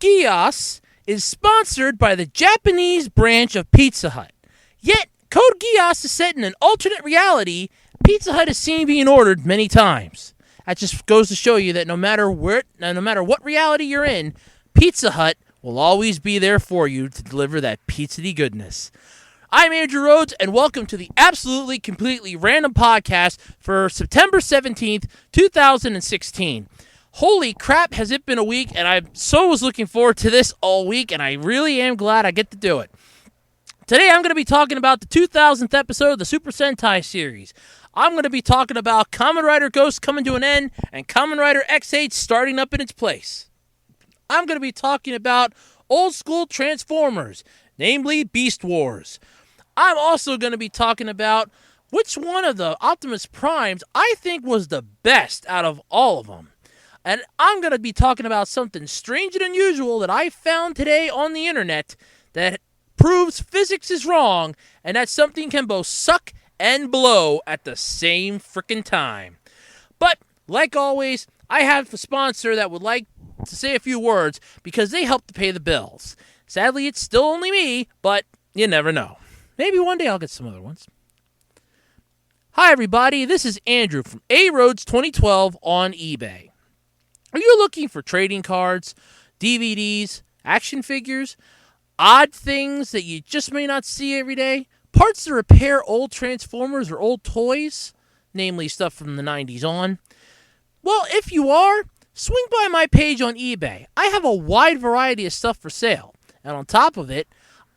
Geass is sponsored by the Japanese branch of Pizza Hut. Yet, Code Geass is set in an alternate reality Pizza Hut is seen being ordered many times. That just goes to show you that no matter what reality you're in, Pizza Hut will always be there for you to deliver that pizza-y goodness. I'm Andrew Rhodes, and welcome to the absolutely, completely random podcast for September 17th, 2016. Holy crap, has it been a week, and I was looking forward to this all week, and I really am glad I get to do it. Today I'm going to be talking about the 2000th episode of the Super Sentai series. I'm going to be talking about Kamen Rider Ghost coming to an end, and Kamen Rider X8 starting up in its place. I'm going to be talking about old school Transformers, namely Beast Wars. I'm also going to be talking about which one of the Optimus Primes I think was the best out of all of them. And I'm going to be talking about something strange and unusual that I found today on the internet that proves physics is wrong and that something can both suck and blow at the same frickin' time. But, like always, I have a sponsor that would like to say a few words because they help to pay the bills. Sadly, it's still only me, but you never know. Maybe one day I'll get some other ones. Hi, everybody. This is Andrew from A Roads 2012 on eBay. Are you looking for trading cards, DVDs, action figures, odd things that you just may not see every day, parts to repair old Transformers or old toys, namely stuff from the 90s on? Well, if you are, swing by my page on eBay. I have a wide variety of stuff for sale. And on top of it,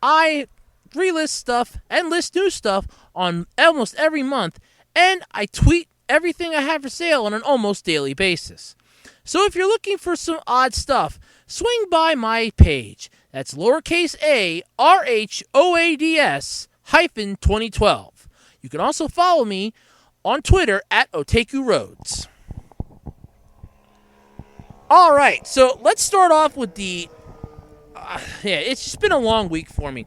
I relist stuff and list new stuff on almost every month, and I tweet everything I have for sale on an almost daily basis. So if you're looking for some odd stuff, swing by my page. That's lowercase a RHOADS -2012. You can also follow me on Twitter at Otaku Roads. All right, so let's start off with the it's just been a long week for me.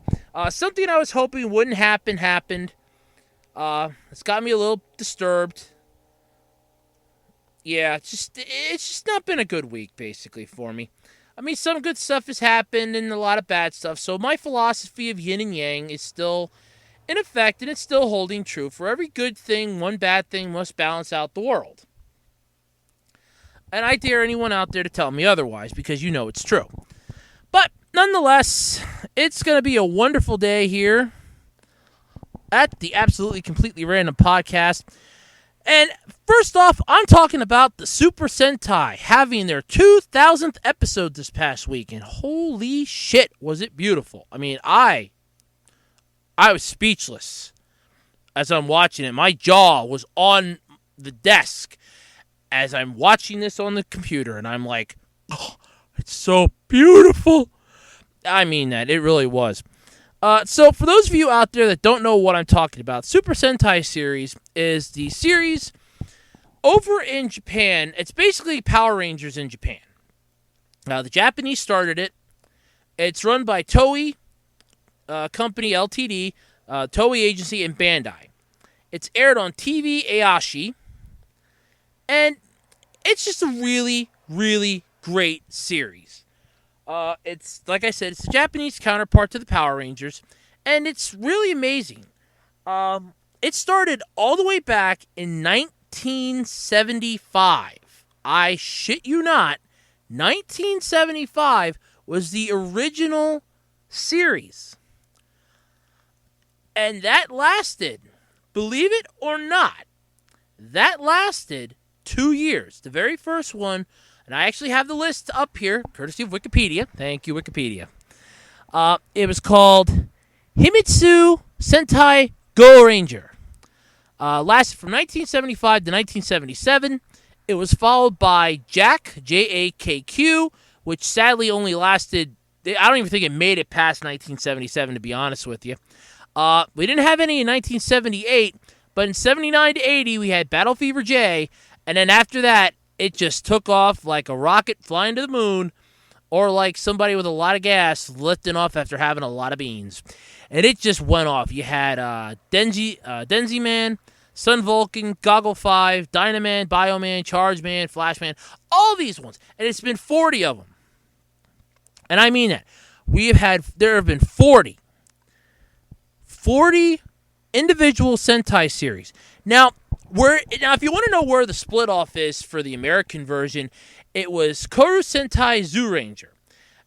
Something I was hoping wouldn't happen happened. It's got me a little disturbed. Yeah, it's just not been a good week, basically, for me. I mean, some good stuff has happened and a lot of bad stuff, so my philosophy of yin and yang is still in effect, and it's still holding true. For every good thing, one bad thing must balance out the world. And I dare anyone out there to tell me otherwise, because you know it's true. But nonetheless, it's going to be a wonderful day here at the Absolutely Completely Random Podcast. And first off, I'm talking about the Super Sentai having their 2000th episode this past week. And holy shit, was it beautiful. I mean, I was speechless as I'm watching it. My jaw was on the desk as I'm watching this on the computer. And I'm like, oh, it's so beautiful. I mean that. It really was. So for those of you out there that don't know what I'm talking about, Super Sentai series is the series over in Japan. It's basically Power Rangers in Japan. The Japanese started it. It's run by Toei Company Ltd., Toei Agency, and Bandai. It's aired on TV Asahi. And it's just a really, really great series. It's, like I said, it's the Japanese counterpart to the Power Rangers, and it's really amazing. It started all the way back in 1975. I shit you not, 1975 was the original series. And that lasted, believe it or not, that lasted 2 years. The very first one, and I actually have the list up here, courtesy of Wikipedia. Thank you, Wikipedia. It was called Himitsu Sentai Go Ranger. Lasted from 1975 to 1977. It was followed by Jack, JAKQ, which sadly only lasted, I don't even think it made it past 1977, to be honest with you. We didn't have any in 1978, but in 79 to 80, we had Battle Fever J, and then after that, it just took off like a rocket flying to the moon, or like somebody with a lot of gas lifting off after having a lot of beans. And it just went off. You had Denzi Man, Sun Vulcan, Goggle 5, Dynaman, Bioman, Charge Man, Flash Man, all these ones. And it's been 40 of them. And I mean that. There have been 40 individual Sentai series. Now, if you want to know where the split off is for the American version, it was Koru Sentai Zyuranger.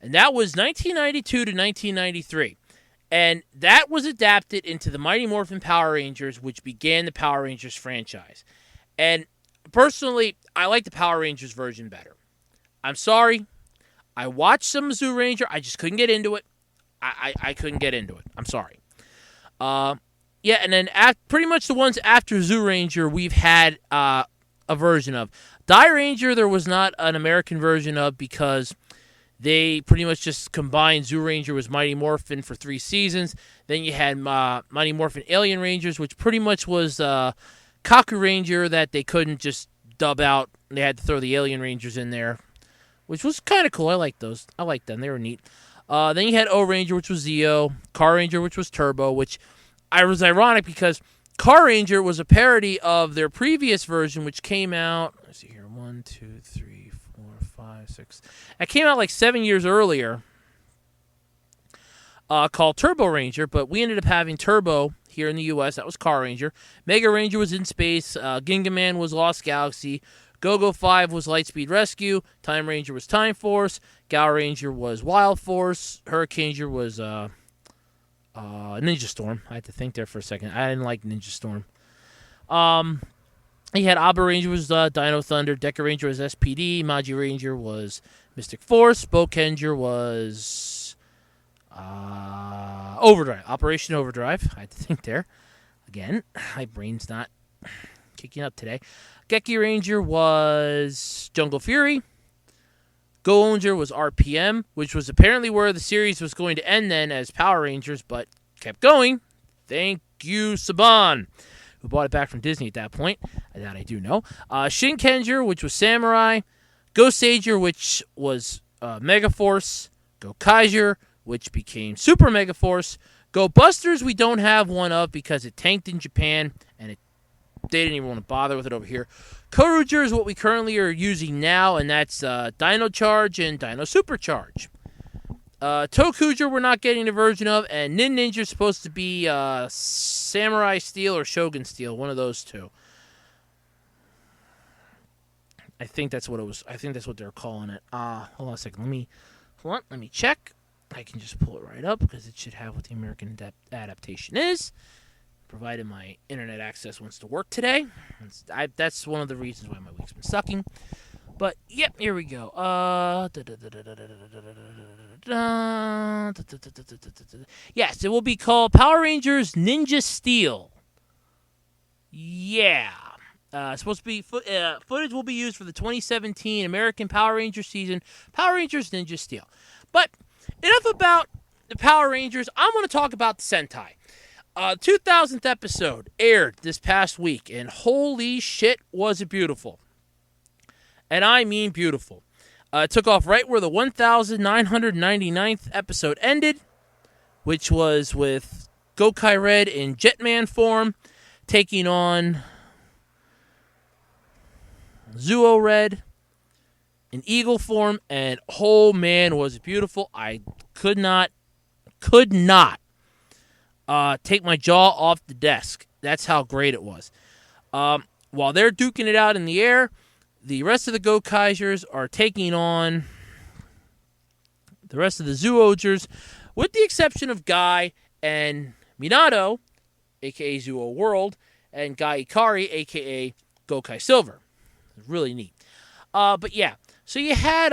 And that was 1992 to 1993. And that was adapted into the Mighty Morphin Power Rangers, which began the Power Rangers franchise. And personally, I like the Power Rangers version better. I'm sorry. I watched some Zyuranger. I just couldn't get into it. I couldn't get into it. I'm sorry. Yeah, and then pretty much the ones after Zyuranger, we've had a version of. Dairanger, there was not an American version of because they pretty much just combined Zyuranger with Mighty Morphin for 3 seasons. Then you had Mighty Morphin Alien Rangers, which pretty much was Kaku Ranger that they couldn't just dub out. They had to throw the Alien Rangers in there, which was kind of cool. I liked those. I liked them. They were neat. Then you had O-Ranger, which was Zeo. Car Ranger, which was Turbo, which was ironic because Car Ranger was a parody of their previous version, which came out, let's see here, 1, 2, 3, 4, 5, 6. It came out like 7 years earlier, called Turbo Ranger, but we ended up having Turbo here in the U.S. That was Car Ranger. Mega Ranger was In Space. Ginga Man was Lost Galaxy. Go-Go 5 was Lightspeed Rescue. Time Ranger was Time Force. Gal Ranger was Wild Force. Hurricaneer was Ninja Storm. I had to think there for a second. I didn't like Ninja Storm. He had Abba Ranger was Dino Thunder. Deca Ranger was SPD. Magi Ranger was Mystic Force. Bokenger was Overdrive. Operation Overdrive. I had to think there. Again, my brain's not kicking up today. Geki Ranger was Jungle Fury. Go-Ranger was RPM, which was apparently where the series was going to end then as Power Rangers, but kept going. Thank you, Saban, who bought it back from Disney at that point. That I do know. Shinkenger, which was Samurai. Go-Sager, which was Megaforce. Go-Kaiser, which became Super Megaforce. Go-Busters, we don't have one of because it tanked in Japan, and they didn't even want to bother with it over here. Koruger is what we currently are using now, and that's Dino Charge and Dino Supercharge. Tokuger we're not getting a version of, and Nin Ninja is supposed to be Samurai Steel or Shogun Steel, one of those two. I think that's what it was. I think that's what they're calling it. Hold on a second. Let me check. I can just pull it right up because it should have what the American adaptation is. Provided my internet access wants to work today. That's one of the reasons why my week's been sucking. But, yep, here we go. Yes, it will be called Power Rangers Ninja Steel. Yeah. It's supposed to be footage will be used for the 2017 American Power Rangers season, Power Rangers Ninja Steel. But enough about the Power Rangers. I want to talk about the Sentai. 2000th episode aired this past week, and holy shit, was it beautiful. And I mean beautiful. It took off right where the 1999th episode ended, which was with Gokai Red in Jetman form, taking on Zuo Red in Eagle form, and oh man, was it beautiful. I could not take my jaw off the desk. That's how great it was. While they're duking it out in the air, the rest of the Go-Kaisers are taking on the rest of the Zuogers, with the exception of Guy and Minato, a.k.a. Zuo World, and Guy Ikari, a.k.a. Gokai Silver. Really neat. But yeah, so you had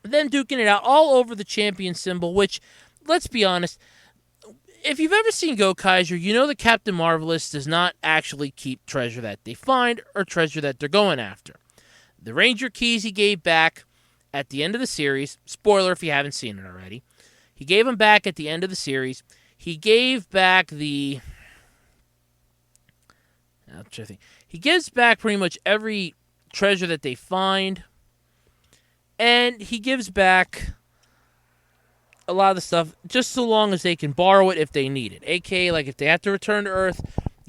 them duking it out all over the champion symbol, which, let's be honest, if you've ever seen Go-Kaiser, you know that Captain Marvelous does not actually keep treasure that they find or treasure that they're going after. The Ranger keys he gave back at the end of the series, spoiler if you haven't seen it already, he gave them back at the end of the series. He gave back he gives back pretty much every treasure that they find, and he gives back a lot of the stuff just so long as they can borrow it if they need it. A.k.a. like if they have to return to Earth,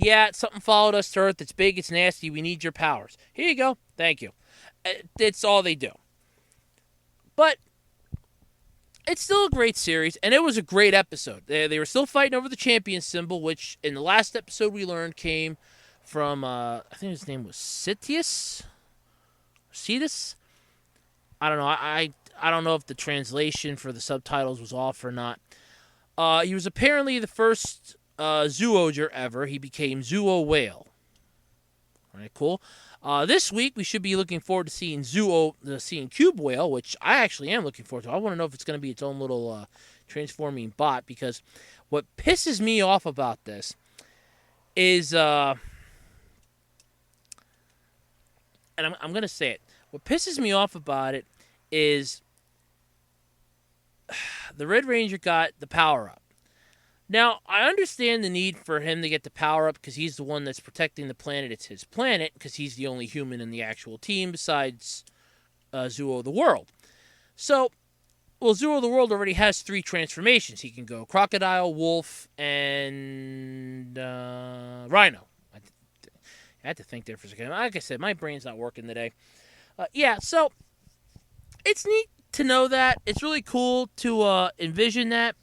Yeah, something followed us to Earth. It's big, it's nasty. We need your powers. Here you go. Thank you. It's all they do. But it's still a great series, and it was a great episode. They were still fighting over the champion symbol, which in the last episode we learned came from, I think his name was Cetus? I don't know. I don't know if the translation for the subtitles was off or not. He was apparently the first Zooger ever. He became Zuo Whale. All right, cool. This week we should be looking forward to seeing seeing Cube Whale, which I actually am looking forward to. I want to know if it's going to be its own little transforming bot, because what pisses me off about this is, and I'm going to say it. What pisses me off about it is the Red Ranger got the power-up. Now, I understand the need for him to get the power-up because he's the one that's protecting the planet. It's his planet because he's the only human in the actual team besides Zuo the World. So, Zuo the World already has 3 transformations. He can go crocodile, wolf, and rhino. I had to think there for a second. Like I said, my brain's not working today. So it's neat to know that. It's really cool to envision that.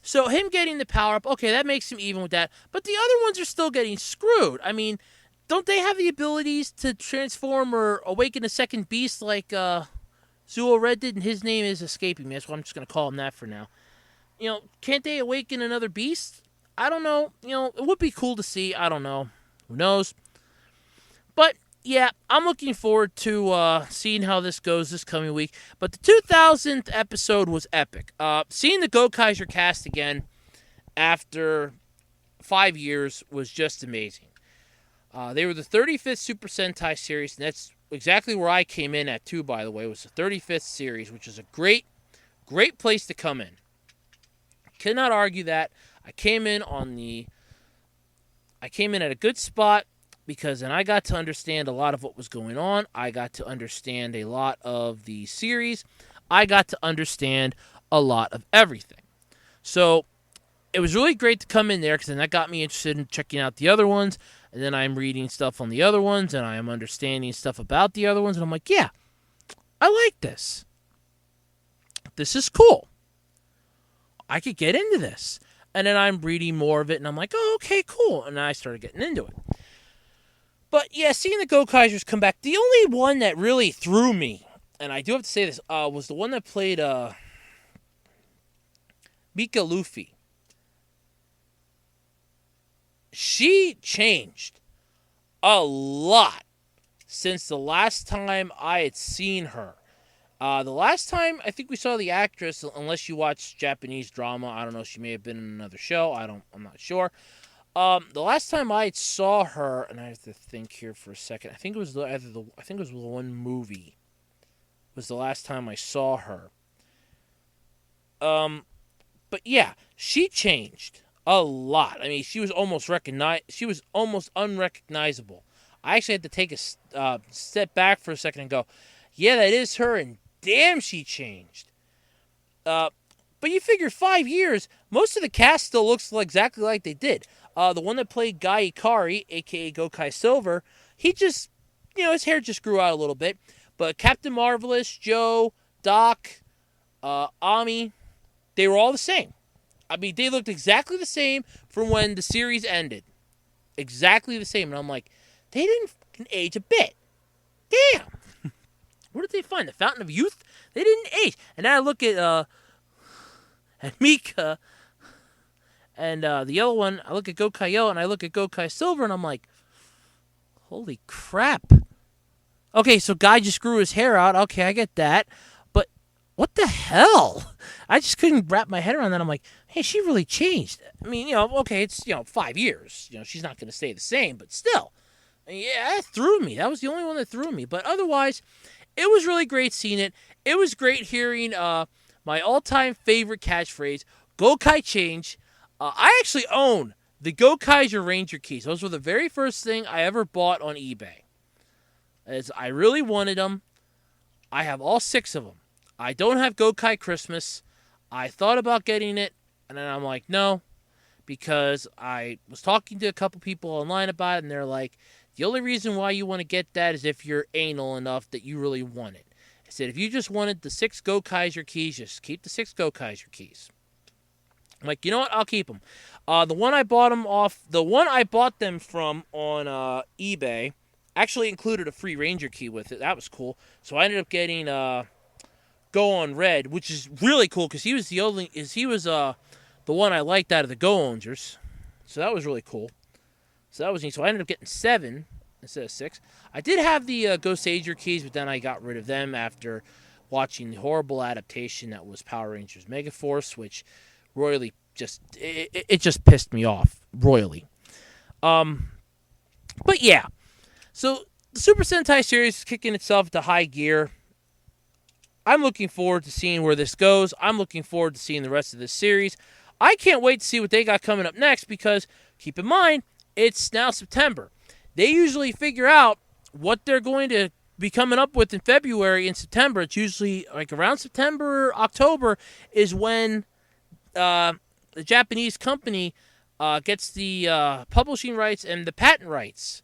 So him getting the power-up, okay, that makes him even with that. But the other ones are still getting screwed. I mean, don't they have the abilities to transform or awaken a second beast like Zuo Red did? And his name is escaping me. That's why I'm just going to call him that for now. Can't they awaken another beast? I don't know. It would be cool to see. I don't know. Who knows? But yeah, I'm looking forward to seeing how this goes this coming week. But the 2000th episode was epic. Seeing the Gokaiser cast again after 5 years was just amazing. They were the 35th Super Sentai series, and that's exactly where I came in at too, by the way. It was the 35th series, which is a great place to come in. Cannot argue that. I came in at a good spot, because then I got to understand a lot of what was going on. I got to understand a lot of the series. I got to understand a lot of everything. So it was really great to come in there, because then that got me interested in checking out the other ones. And then I'm reading stuff on the other ones, and I am understanding stuff about the other ones. And I'm like, yeah, I like this. This is cool. I could get into this. And then I'm reading more of it, and I'm like, oh, okay, cool. And I started getting into it. But yeah, seeing the Gokaisers come back, the only one that really threw me, and I do have to say this, was the one that played Mika Luffy. She changed a lot since the last time I had seen her. The last time I think we saw the actress, unless you watch Japanese drama, I don't know, she may have been in another show, I'm not sure. The last time I saw her, and I have to think here for a second. I think it was the one movie. Was the last time I saw her. But yeah, she changed a lot. I mean, she was almost unrecognizable. I actually had to take a step back for a second and go, yeah, that is her, and damn, she changed. But you figure 5 years, most of the cast still looks exactly like they did. The one that played Guy Ikari, a.k.a. Gokai Silver, he just, his hair just grew out a little bit. But Captain Marvelous, Joe, Doc, Ami, they were all the same. I mean, they looked exactly the same from when the series ended. Exactly the same. And I'm like, they didn't fucking age a bit. Damn. Where did they find the Fountain of Youth? They didn't age. And then I look at Mika, and the yellow one, I look at Gokai Yellow, and I look at Gokai Silver, and I'm like, holy crap. Okay, so Guy just grew his hair out. Okay, I get that. But what the hell? I just couldn't wrap my head around that. I'm like, hey, she really changed. I mean, okay, it's, 5 years. She's not going to stay the same, but still. Yeah, that threw me. That was the only one that threw me. But otherwise, it was really great seeing it. It was great hearing my all-time favorite catchphrase, Gokai Change. I actually own the Gokaiser Ranger keys. Those were the very first thing I ever bought on eBay. As I really wanted them. I have all 6 of them. I don't have Gokai Christmas. I thought about getting it, and then I'm like, no. because I was talking to a couple people online about it, and they're like, the only reason why you want to get that is if you're anal enough that you really want it. I said, if you just wanted the 6 Gokaiser keys, just keep the 6 Gokaiser keys. I'm like, you know what? I'll keep them. The one I bought them from on eBay actually included a free Ranger key with it. That was cool. So I ended up getting Go on Red, which is really cool because he was the one I liked out of the Go Ongers. So that was really cool. So that was neat. So I ended up getting 7 instead of 6. I did have the Go Sager keys, but then I got rid of them after watching the horrible adaptation that was Power Rangers Megaforce, which royally just pissed me off royally. But yeah, so the Super Sentai series is kicking itself to high gear. I'm looking forward to seeing where this goes. I'm looking forward to seeing the rest of this series. I can't wait to see what they got coming up next because, keep in mind, it's now September. They usually figure out what they're going to be coming up with in February and September. It's usually like around September, October is when the Japanese company gets the publishing rights and the patent rights,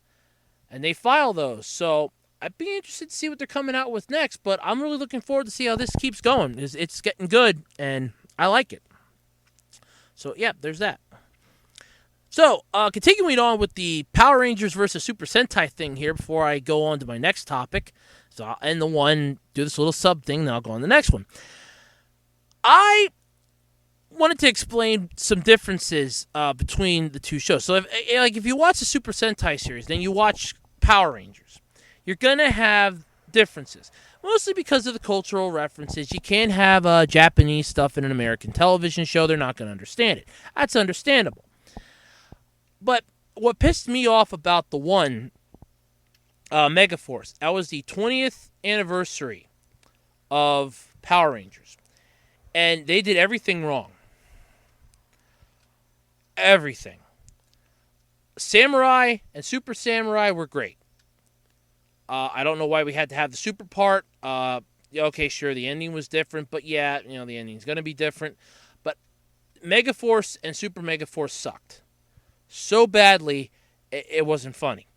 and they file those. So I'd be interested to see what they're coming out with next, but I'm really looking forward to see how this keeps going. It's getting good, and I like it. So, yeah, there's that. So, continuing on with the Power Rangers versus Super Sentai thing here before I go on to my next topic. So I'll end the one, do this little sub thing, then I'll go on to the next one. I wanted to explain some differences between the two shows. So, if you watch the Super Sentai series, then you watch Power Rangers, you're going to have differences. Mostly because of the cultural references. You can't have Japanese stuff in an American television show. They're not going to understand it. That's understandable. But what pissed me off about the one, Megaforce, that was the 20th anniversary of Power Rangers. And they did everything wrong. Everything. Samurai and Super Samurai were great. I don't know why we had to have the super part. Okay, sure, the ending was different, but yeah, the ending's going to be different. But Megaforce and Super Megaforce sucked. So badly, it wasn't funny.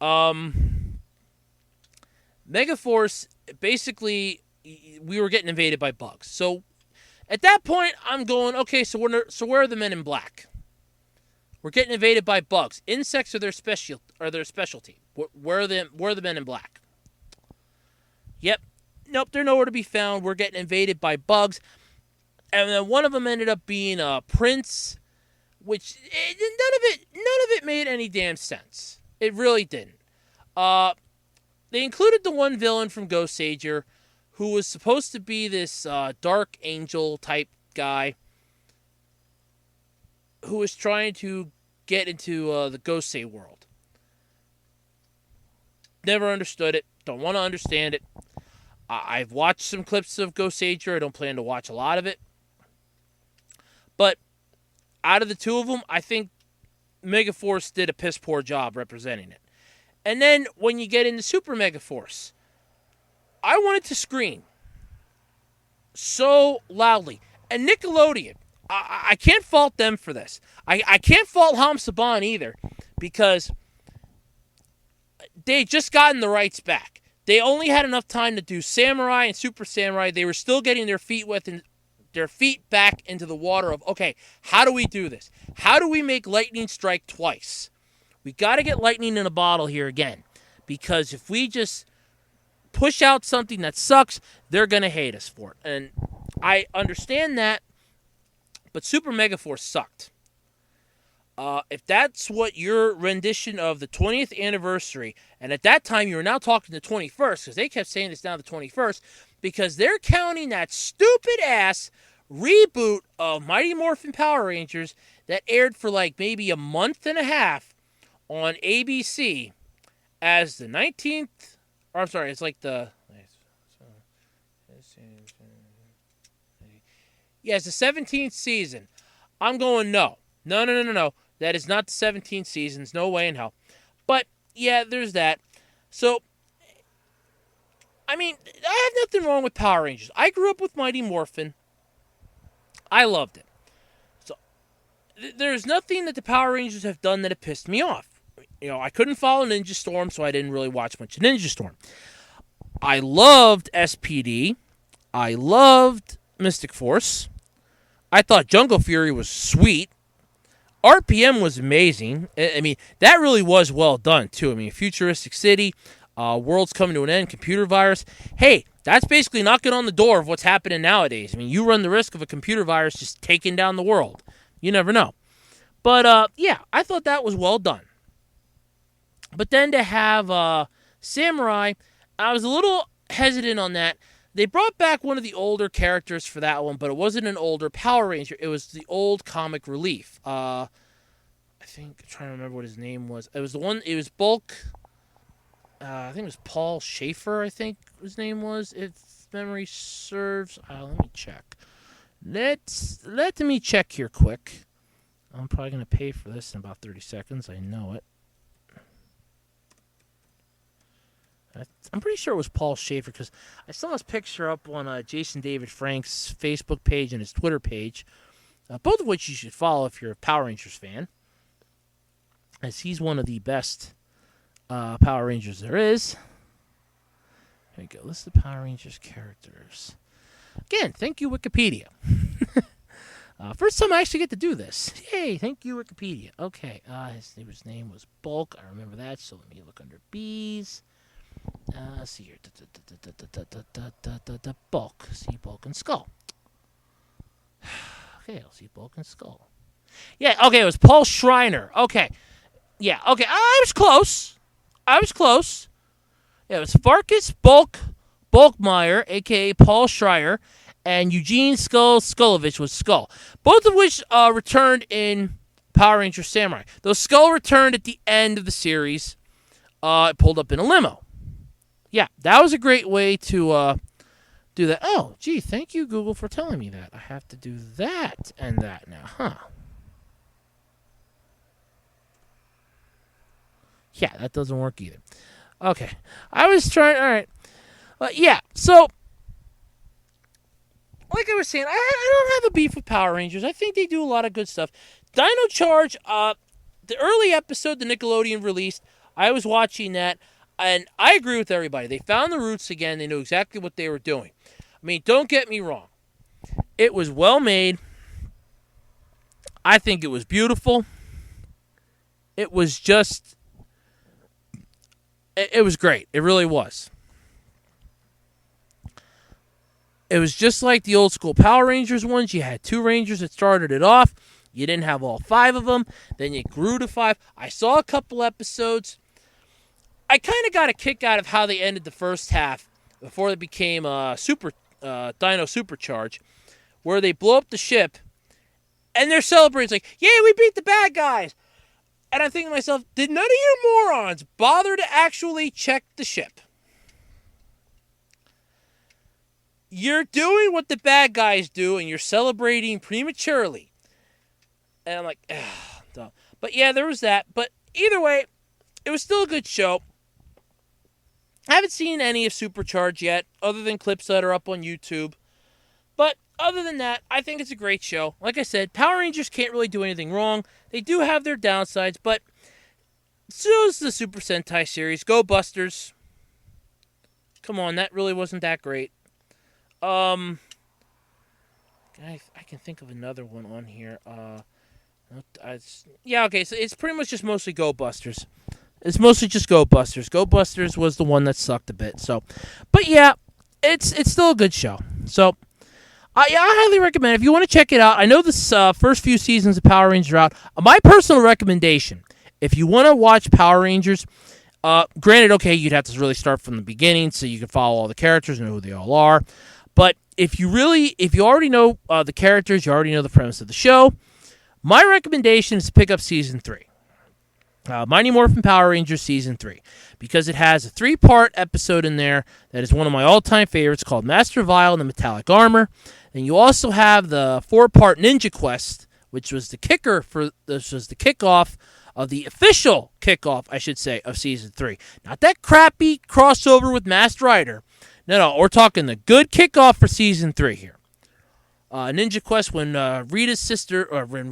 Megaforce, basically, we were getting invaded by bugs. So, at that point, I'm going, okay, so where are the Men in Black? We're getting invaded by bugs. Insects are their specialty. Where are the Men in Black? Yep. Nope, they're nowhere to be found. We're getting invaded by bugs. And then one of them ended up being Prince, which none of it made any damn sense. It really didn't. They included the one villain from Go Sager, who was supposed to be this dark angel type guy who was trying to get into the Gosei world. Never understood it. Don't want to understand it. I've watched some clips of Go Sager. I don't plan to watch a lot of it. But out of the two of them, I think Megaforce did a piss poor job representing it. And then when you get into Super Megaforce, I wanted to scream so loudly. And Nickelodeon, I can't fault them for this. I can't fault Ham Saban either, because they just gotten the rights back. They only had enough time to do Samurai and Super Samurai. They were still getting their feet back into the water of, okay, how do we do this? How do we make lightning strike twice? We got to get lightning in a bottle here again, because if we just push out something that sucks, they're going to hate us for it. And I understand that, but Super Megaforce sucked. If that's what your rendition of the 20th anniversary, and at that time you were now talking the 21st, because they kept saying it's now the 21st, because they're counting that stupid-ass reboot of Mighty Morphin Power Rangers that aired for like maybe a month and a half on ABC as the 19th, or I'm sorry, it's like the, yeah, it's the 17th season. I'm going, no. That is not the 17th season. No way in hell. But, yeah, there's that. So, I mean, I have nothing wrong with Power Rangers. I grew up with Mighty Morphin. I loved it. So, there's nothing that the Power Rangers have done that have pissed me off. I couldn't follow Ninja Storm, so I didn't really watch much of Ninja Storm. I loved SPD. I loved Mystic Force. I thought Jungle Fury was sweet. RPM was amazing. I mean, that really was well done, too. I mean, Futuristic City, world's coming to an end, computer virus. Hey, that's basically knocking on the door of what's happening nowadays. I mean, you run the risk of a computer virus just taking down the world. You never know. But, yeah, I thought that was well done. But then to have Samurai, I was a little hesitant on that. They brought back one of the older characters for that one, but it wasn't an older Power Ranger. It was the old Comic Relief. I think, I'm trying to remember what his name was. It was Bulk. I think it was Paul Schaefer, I think his name was, if memory serves. Let me check. Let me check here quick. I'm probably going to pay for this in about 30 seconds. I know it. I'm pretty sure it was Paul Schaefer because I saw his picture up on Jason David Frank's Facebook page and his Twitter page, both of which you should follow if you're a Power Rangers fan, as he's one of the best Power Rangers there is. There you go. List of Power Rangers characters. Again, thank you, Wikipedia. First time I actually get to do this. Yay, thank you, Wikipedia. Okay, his name was Bulk. I remember that, so let me look under B's. Let's see here. Bulk. See Bulk and Skull. Okay, I'll see Bulk and Skull. Yeah, okay, it was Paul Schreiner. Okay. Yeah, okay, I was close. Yeah, it was Farkas Bulkmeyer, a.k.a. Paul Schreier, and Eugene Skulovich was Skull. Both of which returned in Power Rangers Samurai. Though Skull returned at the end of the series, it pulled up in a limo. Yeah, that was a great way to do that. Oh, gee, thank you, Google, for telling me that. I have to do that and that now, huh? Yeah, that doesn't work either. Okay, I was trying, all right. Yeah, so, like I was saying, I don't have a beef with Power Rangers. I think they do a lot of good stuff. Dino Charge, the early episode the Nickelodeon released, I was watching that. And I agree with everybody. They found the roots again. They knew exactly what they were doing. I mean, don't get me wrong. It was well made. I think it was beautiful. It was just... It was great. It really was. It was just like the old school Power Rangers ones. You had 2 Rangers that started it off. You didn't have all 5 of them. Then you grew to 5. I saw a couple episodes. I kind of got a kick out of how they ended the first half before they became Dino Supercharge, where they blow up the ship, and they're celebrating. It's like, yay, we beat the bad guys. And I'm thinking to myself, did none of you morons bother to actually check the ship? You're doing what the bad guys do, and you're celebrating prematurely. And I'm like, dumb. But yeah, there was that. But either way, it was still a good show. I haven't seen any of Supercharge yet, other than clips that are up on YouTube. But other than that, I think it's a great show. Like I said, Power Rangers can't really do anything wrong. They do have their downsides, but so is the Super Sentai series. Go Busters. Come on, that really wasn't that great. I can think of another one on here. Yeah, okay, so it's pretty much just mostly Go Busters. It's mostly just Go Busters. Go Busters was the one that sucked a bit. So, but yeah, it's still a good show. So, I highly recommend it. If you want to check it out, I know this first few seasons of Power Rangers are out. My personal recommendation, if you want to watch Power Rangers, granted, okay, you'd have to really start from the beginning so you can follow all the characters and know who they all are. But if you already know the characters, you already know the premise of the show, my recommendation is to pick up Season 3. Mighty Morphin Power Rangers Season 3, because it has a 3-part episode in there that is one of my all-time favorites called Master Vile and the Metallic Armor. And you also have the 4-part Ninja Quest, which was the kickoff of the official kickoff, I should say, of Season 3. Not that crappy crossover with Masked Rider. No, we're talking the good kickoff for Season 3 here. Ninja Quest when Rita's sister, or when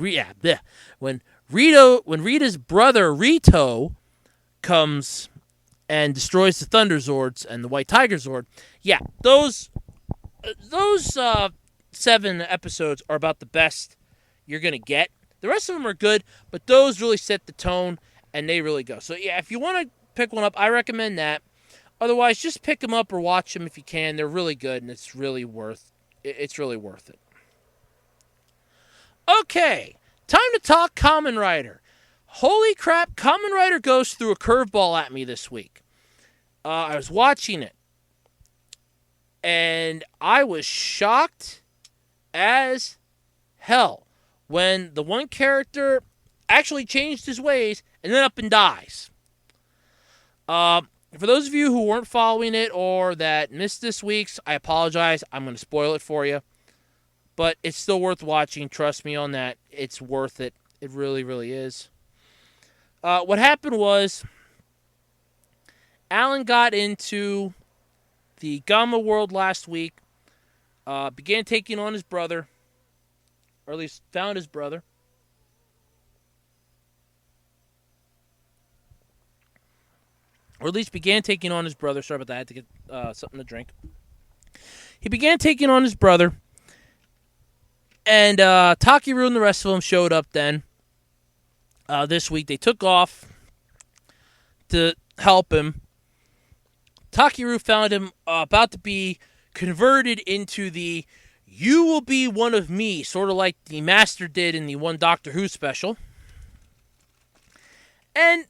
Rita's brother Rito comes and destroys the Thunder Zords and the White Tiger Zord. Yeah, those 7 episodes are about the best you're gonna get. The rest of them are good, but those really set the tone and they really go. So yeah, if you want to pick one up, I recommend that. Otherwise, just pick them up or watch them if you can. They're really good and it's really worth it. Okay, time to talk Kamen Rider. Holy crap, Kamen Rider goes through a curveball at me this week. I was watching it, and I was shocked as hell when the one character actually changed his ways and then up and dies. For those of you who weren't following it or that missed this week's, I apologize. I'm going to spoil it for you. But it's still worth watching. Trust me on that. It's worth it. It really, really is. What happened was Alan got into the Gamma world last week. Began taking on his brother. Or at least found his brother. Or at least began taking on his brother. Sorry about that. I had to get something to drink. He began taking on his brother. And Takeru and the rest of them showed up then. This week. They took off to help him. Takeru found him about to be converted into the "you will be one of me," sort of like the Master did in the one Doctor Who special. And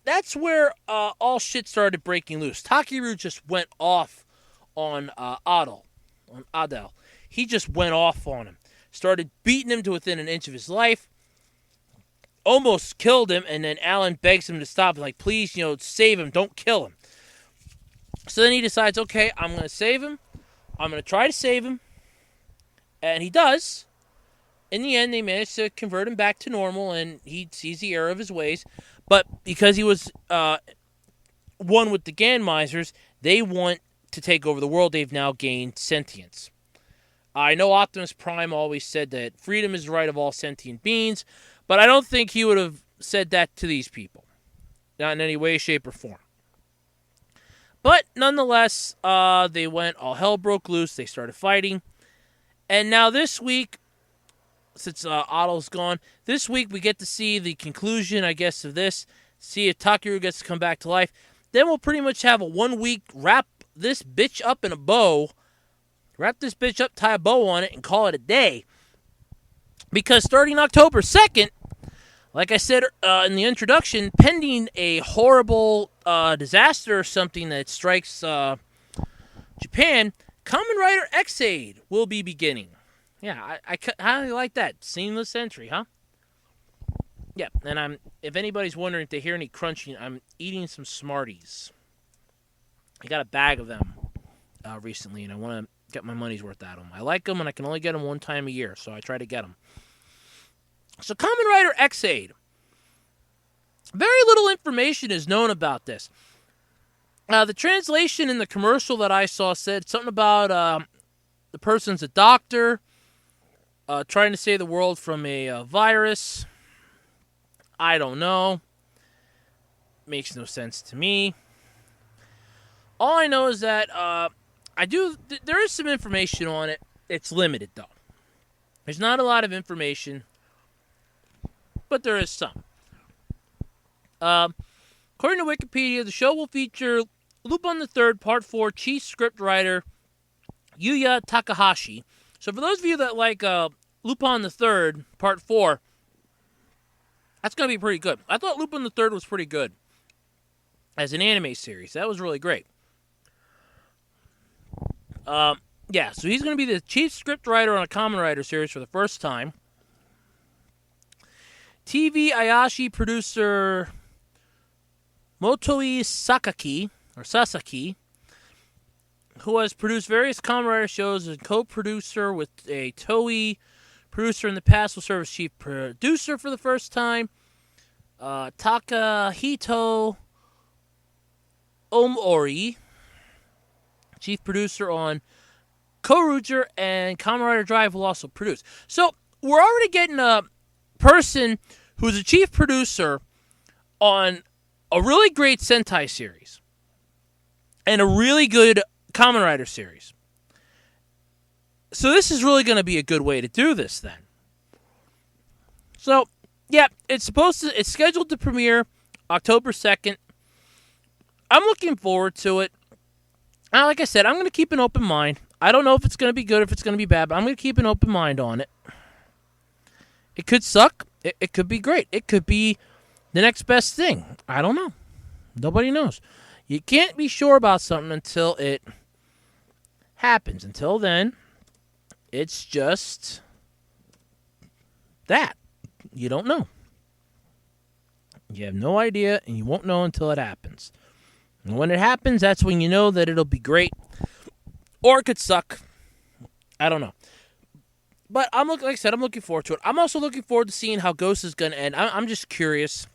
that's where all shit started breaking loose. Takeru just went off on Adel. He just went off on him. Started beating him to within an inch of his life. Almost killed him, and then Alan begs him to stop. Like, please, save him. Don't kill him. So then he decides, okay, I'm going to save him. I'm going to try to save him. And he does. In the end, they manage to convert him back to normal, and he sees the error of his ways. But because he was one with the Ganmisers, they want to take over the world. They've now gained sentience. I know Optimus Prime always said that freedom is the right of all sentient beings, but I don't think he would have said that to these people. Not in any way, shape, or form. But nonetheless, they went, all hell broke loose, they started fighting. And now this week, since Otto's gone, this week we get to see the conclusion, I guess, of this. See if Takeru gets to come back to life. Then we'll pretty much have a 1 week wrap this bitch up in a bow. Wrap this bitch up, tie a bow on it, and call it a day. Because starting October 2nd, like I said in the introduction, pending a horrible disaster or something that strikes Japan, Kamen Rider X-Aid will be beginning. Yeah, I highly like that. Seamless entry, huh? Yeah, and if anybody's wondering if they hear any crunching, I'm eating some Smarties. I got a bag of them recently, and I want to get my money's worth out of them. I like them, and I can only get them one time a year, so I try to get them. So Kamen Rider X-Aid. Very little information is known about this. The translation in the commercial that I saw said something about the person's a doctor trying to save the world from a virus. I don't know. Makes no sense to me. All I know is that there is some information on it. It's limited, though. There's not a lot of information, but there is some. According to Wikipedia, the show will feature Lupin III Part 4 chief scriptwriter Yuya Takahashi. So for those of you that like Lupin III Part 4, that's going to be pretty good. I thought Lupin III was pretty good as an anime series. That was really great. Yeah, so he's going to be the chief scriptwriter on a Kamen Rider series for the first time. TV Ayashi producer Motoi Sasaki, who has produced various Kamen Rider shows and co-producer with a Toei producer in the past, will serve as chief producer for the first time. Takahito Omori, chief producer on Koruger and Kamen Rider Drive will also produce. So we're already getting a person who's a chief producer on a really great Sentai series and a really good Kamen Rider series. So this is really going to be a good way to do this then. So, yeah, it's scheduled to premiere October 2nd. I'm looking forward to it. Like I said, I'm going to keep an open mind. I don't know if it's going to be good or if it's going to be bad, but I'm going to keep an open mind on it. It could suck. It could be great. It could be the next best thing. I don't know. Nobody knows. You can't be sure about something until it happens. Until then, it's just that. You don't know. You have no idea, and you won't know until it happens. And when it happens, that's when you know that it'll be great. Or it could suck. I don't know. But like I said, I'm looking forward to it. I'm also looking forward to seeing how Ghost is going to end. I'm just curious.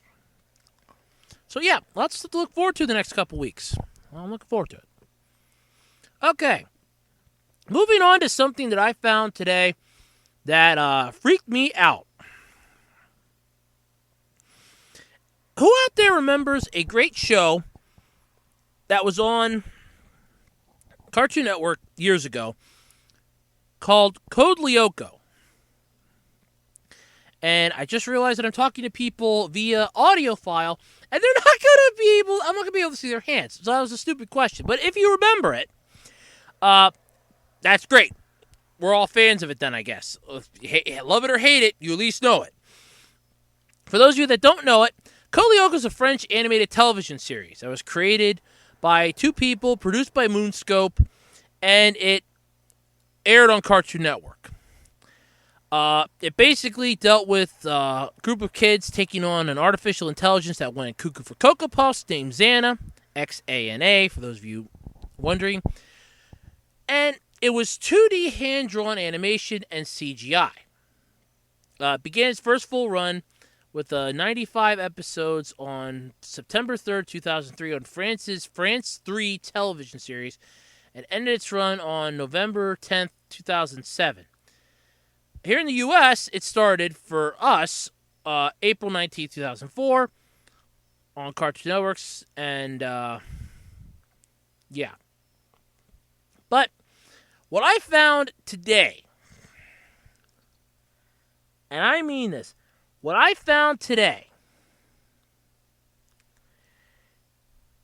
So yeah, lots to look forward to the next couple weeks. I'm looking forward to it. Okay. Moving on to something that I found today that freaked me out. Who out there remembers a great show that was on Cartoon Network years ago called Code Lyoko? And I just realized that I'm talking to people via audio file, and I'm not going to be able to see their hands. So that was a stupid question. But if you remember it, that's great. We're all fans of it then, I guess. Love it or hate it, you at least know it. For those of you that don't know it, Code Lyoko is a French animated television series that was created by two people, produced by Moonscope, and it aired on Cartoon Network. It basically dealt with a group of kids taking on an artificial intelligence that went cuckoo for Cocoa Puffs named Xana, Xana, for those of you wondering. And it was 2D hand-drawn animation and CGI. Began its first full run with 95 episodes on September 3rd, 2003 on France 3 television series, and ended its run on November 10th, 2007. Here in the U.S., it started for us April 19th, 2004 on Cartoon Networks, and yeah. But what I found today, and I mean this, what I found today,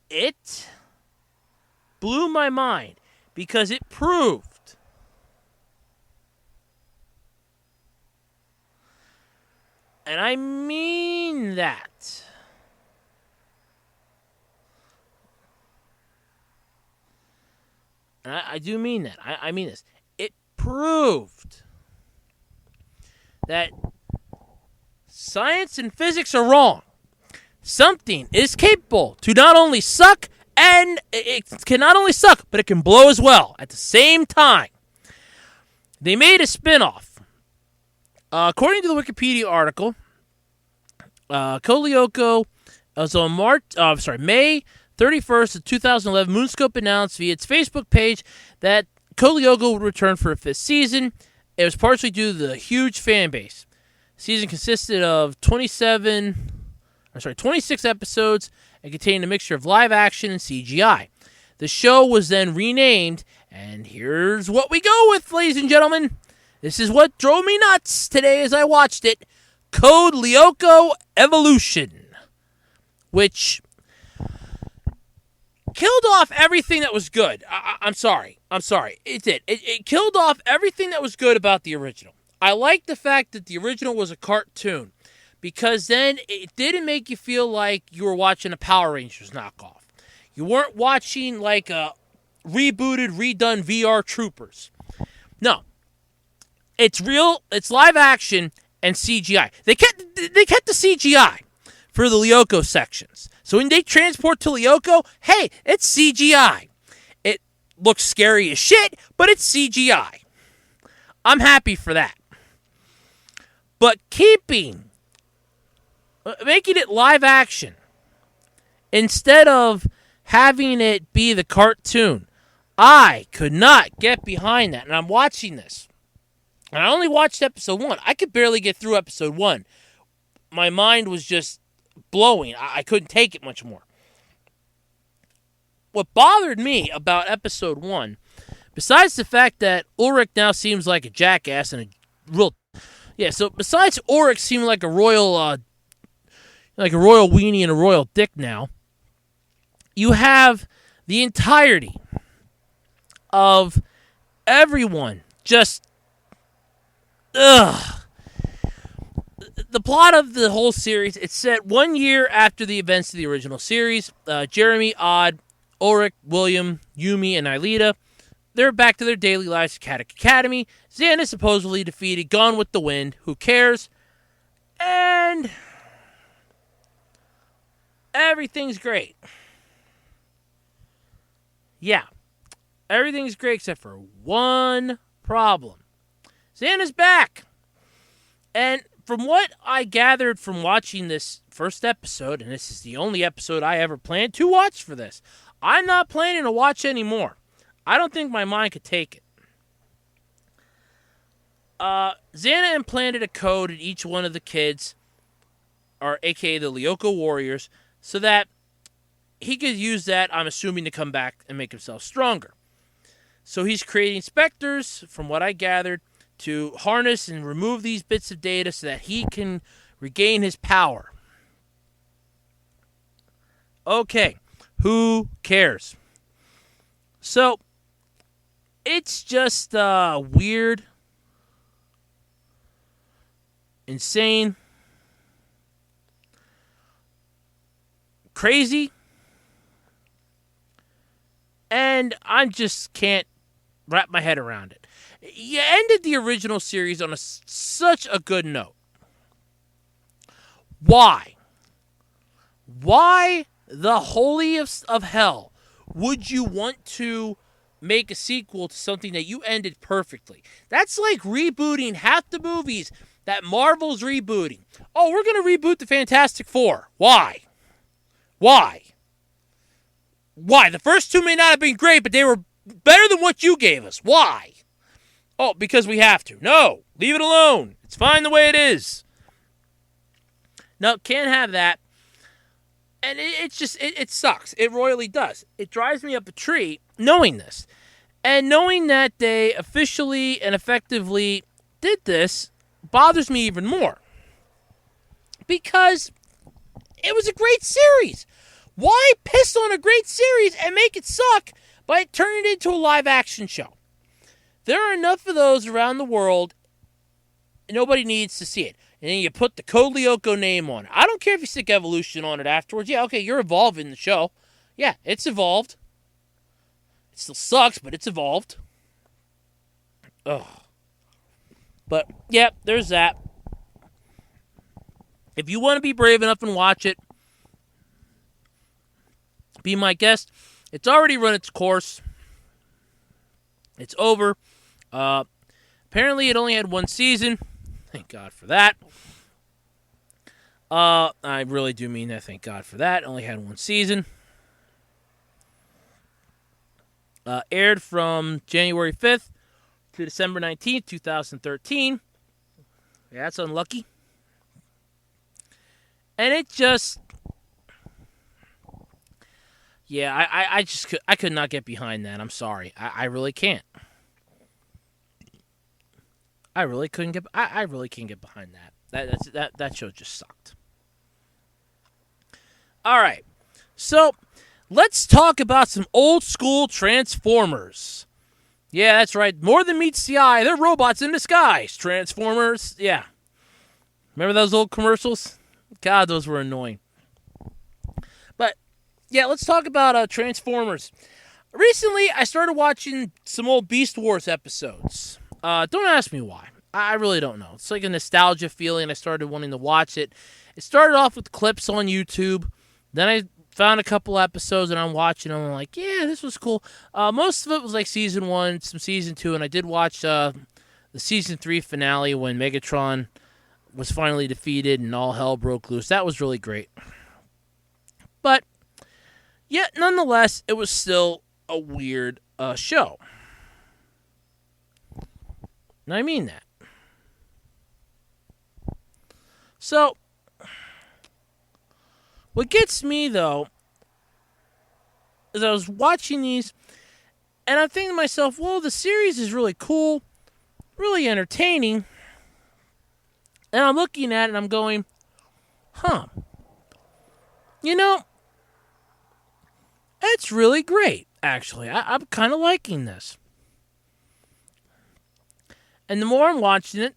it blew my mind because it proved and I mean that and I do mean that. I mean this. It proved that science and physics are wrong. Something is capable to not only suck, and it can not only suck, but it can blow as well at the same time. They made a spin-off. According to the Wikipedia article, Code Lyoko was on May 31st of 2011. Moonscope announced via its Facebook page that Code Lyoko would return for a 5th season. It was partially due to the huge fan base. The season consisted of 26 episodes and contained a mixture of live action and CGI. The show was then renamed, and here's what we go with, ladies and gentlemen. This is what drove me nuts today as I watched it. Code Lyoko Evolution, which killed off everything that was good. I'm sorry. It did. It killed off everything that was good about the original. I like the fact that the original was a cartoon, because then it didn't make you feel like you were watching a Power Rangers knockoff. You weren't watching like a rebooted, redone VR Troopers. No. It's real, it's live action and CGI. They kept the CGI for the Lyoko sections. So when they transport to Lyoko, hey, it's CGI. It looks scary as shit, but it's CGI. I'm happy for that. But making it live action instead of having it be the cartoon, I could not get behind that. And I'm watching this. And I only watched episode 1. I could barely get through episode 1. My mind was just blowing. I couldn't take it much more. What bothered me about episode 1, besides the fact that Ulrich now seems like a jackass and a real... Yeah, so besides Ulrich seeming like a royal weenie and a royal dick now, you have the entirety of everyone just... Ugh. The plot of the whole series, it's set 1 year after the events of the original series. Jeremy, Odd, Ulrich, William, Yumi, and Aelita, they're back to their daily lives at Caddock Academy. Xan is supposedly defeated, gone with the wind. Who cares? And everything's great. Yeah. Everything's great except for one problem. Xan is back. And from what I gathered from watching this first episode, and this is the only episode I ever planned to watch for this, I'm not planning to watch any more. I don't think my mind could take it. Xana implanted a code in each one of the kids, or aka the Lyoko Warriors, so that he could use that, I'm assuming, to come back and make himself stronger. So he's creating specters, from what I gathered, to harness and remove these bits of data so that he can regain his power. Okay, who cares? So, it's just weird, insane, crazy, and I just can't wrap my head around it. You ended the original series on such a good note. Why? Why the holy of hell would you want to make a sequel to something that you ended perfectly? That's like rebooting half the movies that Marvel's rebooting. Oh, we're going to reboot the Fantastic Four. Why? Why? Why? The first two may not have been great, but they were better than what you gave us. Why? Oh, because we have to. No, leave it alone. It's fine the way it is. No, can't have that. And it sucks. It royally does. It drives me up a tree knowing this. And knowing that they officially and effectively did this bothers me even more. Because it was a great series. Why piss on a great series and make it suck by turning it into a live action show? There are enough of those around the world, nobody needs to see it. And then you put the Code Lyoko name on it. I don't care if you stick Evolution on it afterwards. Yeah, okay, you're evolving the show. Yeah, it's evolved. It still sucks, but it's evolved. Ugh. But, yeah, there's that. If you want to be brave enough and watch it, be my guest. It's already run its course. It's over. Apparently, it only had one season. Thank God for that. I really do mean that. Thank God for that. It only had one season. Aired from January 5th to December 19th, 2013. Yeah, that's unlucky. And it just... Yeah, I could not get behind that. I'm sorry. I really can't. I really can't get behind that. That show just sucked. All right. So, let's talk about some old school Transformers. Yeah, that's right. More than meets the eye. They're robots in disguise. Transformers. Yeah. Remember those old commercials? God, those were annoying. But yeah, let's talk about Transformers. Recently, I started watching some old Beast Wars episodes. Don't ask me why. I really don't know. It's like a nostalgia feeling. I started wanting to watch it. It started off with clips on YouTube. Then I found a couple episodes and I'm watching them. I'm like, yeah, this was cool. Most of it was like season 1, some season 2, and I did watch the season 3 finale when Megatron was finally defeated and all hell broke loose. That was really great. But, yet, nonetheless, it was still a weird show. And I mean that. So, what gets me, though, is I was watching these, and I'm thinking to myself, well, the series is really cool, really entertaining, and I'm looking at it, and I'm going, you know, it's really great, actually. I'm kind of liking this. And the more I'm watching it,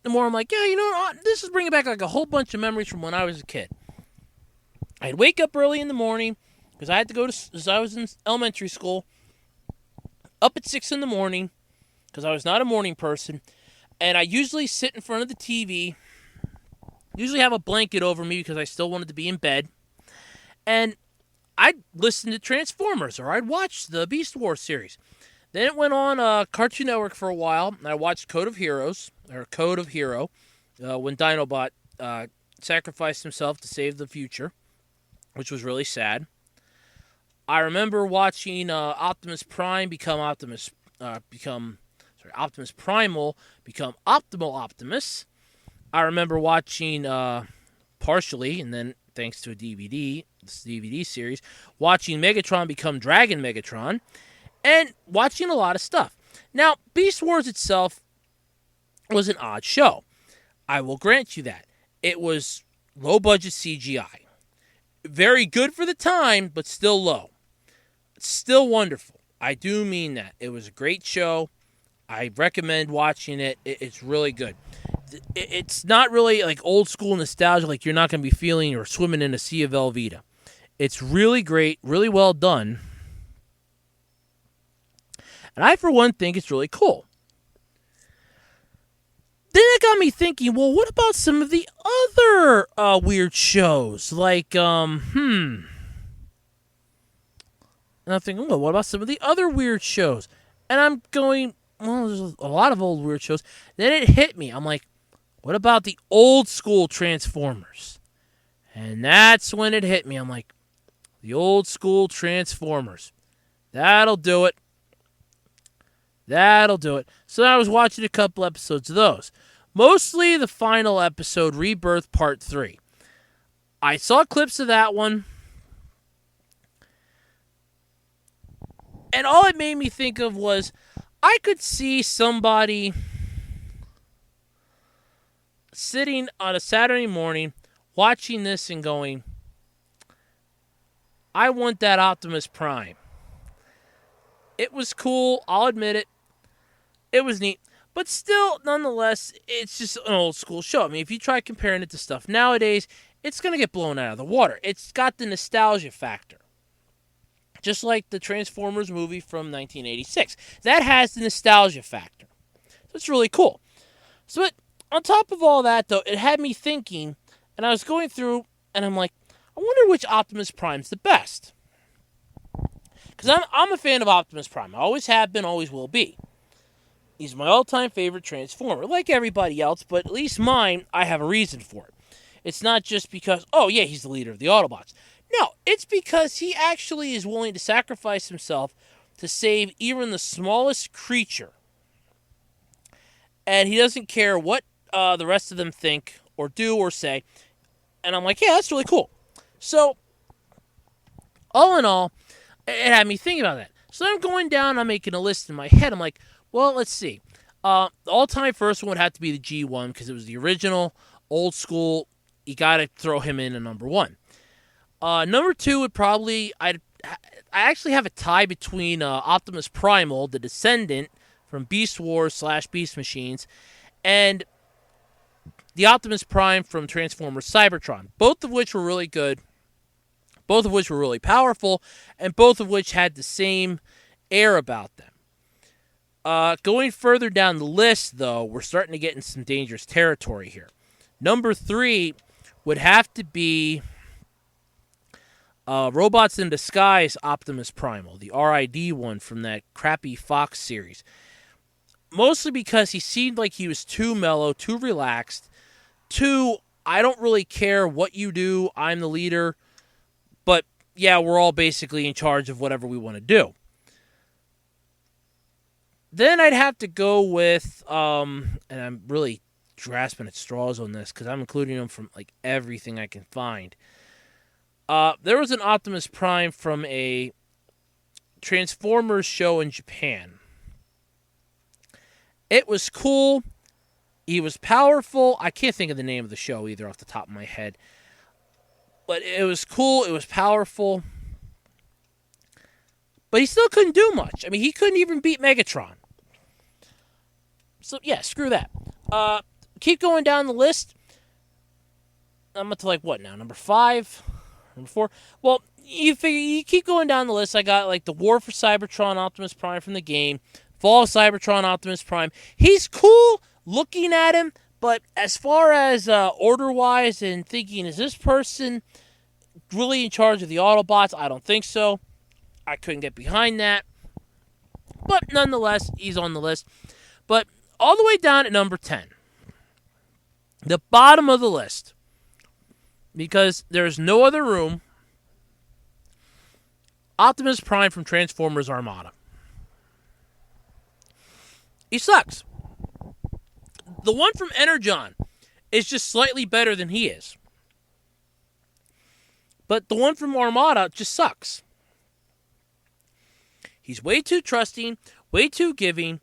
the more I'm like, yeah, you know, this is bringing back like a whole bunch of memories from when I was a kid. I'd wake up early in the morning because I had to go to, as I was in elementary school, up at 6 in the morning because I was not a morning person. And I usually sit in front of the TV, usually have a blanket over me because I still wanted to be in bed. And I'd listen to Transformers or I'd watch the Beast Wars series. Then it went on Cartoon Network for a while, and I watched Code of Hero, when Dinobot sacrificed himself to save the future, which was really sad. I remember watching Optimus Primal become Optimal Optimus. I remember watching partially, and then thanks to this DVD series, watching Megatron become Dragon Megatron. And watching a lot of stuff. Now, Beast Wars itself was an odd show. I will grant you that. It was low-budget CGI. Very good for the time, but still low. It's still wonderful. I do mean that. It was a great show. I recommend watching it. It's really good. It's not really like old-school nostalgia like you're not going to be feeling or swimming in a sea of Velveeta. It's really great, really well done. And I, for one, think it's really cool. Then it got me thinking, well, what about some of the other weird shows? Like, And I'm thinking, well, what about some of the other weird shows? And I'm going, well, there's a lot of old weird shows. Then it hit me. I'm like, what about the old school Transformers? And that's when it hit me. I'm like, the old school Transformers. That'll do it. So I was watching a couple episodes of those. Mostly the final episode, Rebirth Part 3. I saw clips of that one. And all it made me think of was, I could see somebody sitting on a Saturday morning watching this and going, I want that Optimus Prime. It was cool, I'll admit it. It was neat. But still, nonetheless, it's just an old school show. I mean, if you try comparing it to stuff nowadays, it's going to get blown out of the water. It's got the nostalgia factor. Just like the Transformers movie from 1986. That has the nostalgia factor. So it's really cool. So but on top of all that, though, it had me thinking, and I was going through, and I'm like, I wonder which Optimus Prime's the best. Because I'm a fan of Optimus Prime. I always have been, always will be. He's my all-time favorite Transformer, like everybody else, but at least mine, I have a reason for it. It's not just because, oh yeah, he's the leader of the Autobots. No, it's because he actually is willing to sacrifice himself to save even the smallest creature. And he doesn't care what the rest of them think or do or say. And I'm like, yeah, that's really cool. So, all in all, it had me thinking about that. So I'm going down, I'm making a list in my head. I'm like, well, let's see. The all-time first one would have to be the G1 because it was the original, old school. You got to throw him in at number one. Number two would probably, I actually have a tie between Optimus Primal, the descendant from Beast Wars / Beast Machines, and the Optimus Prime from Transformers Cybertron, both of which were really good, both of which were really powerful, and both of which had the same air about them. Going further down the list, though, we're starting to get in some dangerous territory here. Number three would have to be Robots in Disguise Optimus Primal, the RID one from that crappy Fox series. Mostly because he seemed like he was too mellow, too relaxed, too, I don't really care what you do, I'm the leader, but yeah, we're all basically in charge of whatever we want to do. Then I'd have to go with, and I'm really grasping at straws on this because I'm including them from like everything I can find. There was an Optimus Prime from a Transformers show in Japan. It was cool. He was powerful. I can't think of the name of the show either off the top of my head. But it was cool. It was powerful. But he still couldn't do much. I mean, he couldn't even beat Megatron. So, yeah, screw that. Keep going down the list. I'm up to, like, what now? Number 5? Number 4? Well, you figure you keep going down the list. I got, like, the War for Cybertron Optimus Prime from the game. Fall of Cybertron Optimus Prime. He's cool looking at him, but as far as order-wise and thinking, is this person really in charge of the Autobots? I don't think so. I couldn't get behind that. But nonetheless, he's on the list. But all the way down at number 10. The bottom of the list. Because there's no other room. Optimus Prime from Transformers Armada. He sucks. The one from Energon is just slightly better than he is. But the one from Armada just sucks. He's way too trusting, way too giving.